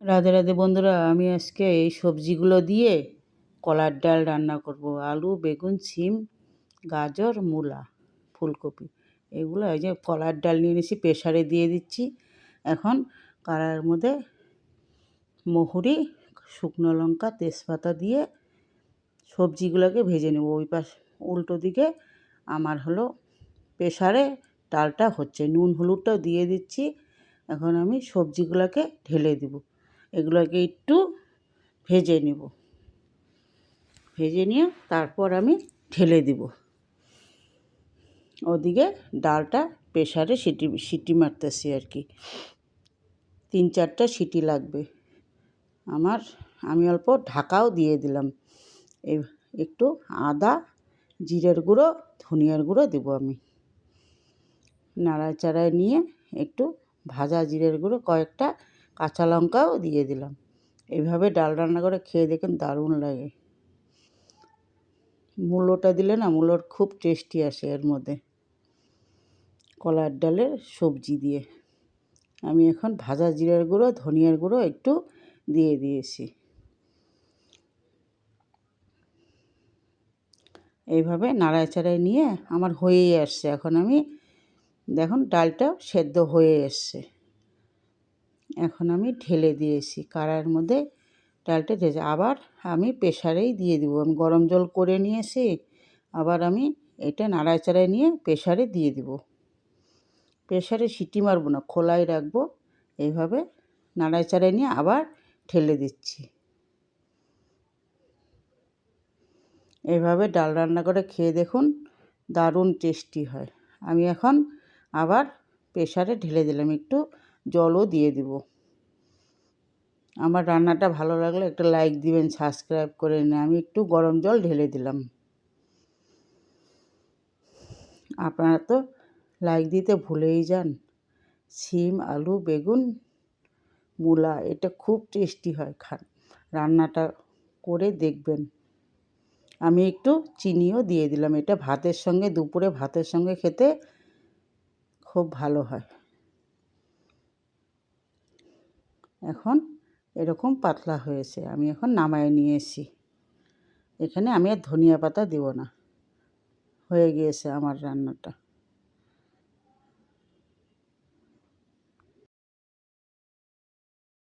রাধে রাধে বন্ধুরা, আমি আজকে এই সবজিগুলো দিয়ে কলার ডাল রান্না করব। আলু, বেগুন, সিম, গাজর, মূলা, ফুলকপি, এগুলো এই যে কলার ডাল নিয়ে নিয়েছি, প্রেসারে দিয়ে দিচ্ছি। এখন কড়াইয়ের মধ্যে মহুরি, শুকনো লঙ্কা, তেজপাতা দিয়ে সবজিগুলোকে ভেজে নেব। ওই পাশ উল্টো দিকে আমার হলো প্রেসারে ডালটা হচ্ছে, নুন হলুদটাও দিয়ে দিচ্ছি। এখন আমি সবজিগুলোকে ঢেলে দেব। এগুলোকে একটু ভেজে নেব, ভেজে নিয়ে তারপর আমি ঢেলে দেব। ওদিকে ডালটা প্রেসারে সিটি মারতেছি আর কি, 3-4টা সিটি লাগবে আমার। আমি অল্প ঢাকাও দিয়ে দিলাম। একটু আদা, জিরের গুঁড়ো, ধনিয়ার গুঁড়ো দেবো আমি। নাড়াচাড়ায় নিয়ে একটু ভাজা জিরের গুঁড়ো, কয়েকটা কাঁচা লঙ্কাও দিয়ে দিলাম। এইভাবে ডাল রান্না করে খেয়ে দেখুন, দারুণ লাগে। মূলোটা দিলে না, মূলোর খুব টেস্টি আসে এর মধ্যে, কলার ডালের সবজি দিয়ে। আমি এখন ভাজা জিরের গুঁড়ো, ধনিয়ার গুঁড়ো একটু দিয়ে দিয়েছি। এইভাবে নাড়াচাড়ায় নিয়ে আমার হয়েই আসছে। এখন আমি দেখুন ডালটা সেদ্ধ হয়ে এসছে। এখন আমি ঢেলে দিয়েছি কড়াইয়ের মধ্যে, ডালটা ঢেলে আবার আমি প্রেসারেই দিয়ে দেবো। আমি গরম জল করে নিয়েছি, আবার আমি এটা নাড়াচাড়ায় নিয়ে প্রেসারে দিয়ে দেবো। প্রেসারে সিটি মারবো না, খোলাই রাখবো। এইভাবে নাড়াচাড়ায় নিয়ে আবার ঢেলে দিচ্ছি। এইভাবে ডাল রান্না করে খেয়ে দেখুন, দারুণ টেস্টি হয়। আমি এখন আবার প্রেসারে ঢেলে দিলাম, একটু জলও দিয়ে দেব। আমার রান্নাটা ভালো লাগলে একটা লাইক দিবেন, সাবস্ক্রাইব করে নিন। আমি একটু গরম জল ঢেলে দিলাম। আপনারা তো লাইক দিতে ভুলেই যান। সিম, আলু, বেগুন, মূলা, এটা খুব টেস্টি হয়। রান্নাটা করে দেখবেন। আমি একটু চিনিও দিয়ে দিলাম। এটা ভাতের সঙ্গে, দুপুরে ভাতের সঙ্গে খেতে খুব ভালো হয়। এখন এরকম পাতলা হয়েছে, আমি এখন নামায় নিয়েছি। এখানে আমি আর ধনিয়া পাতা দেব না। হয়ে গিয়েছে আমার রান্নাটা।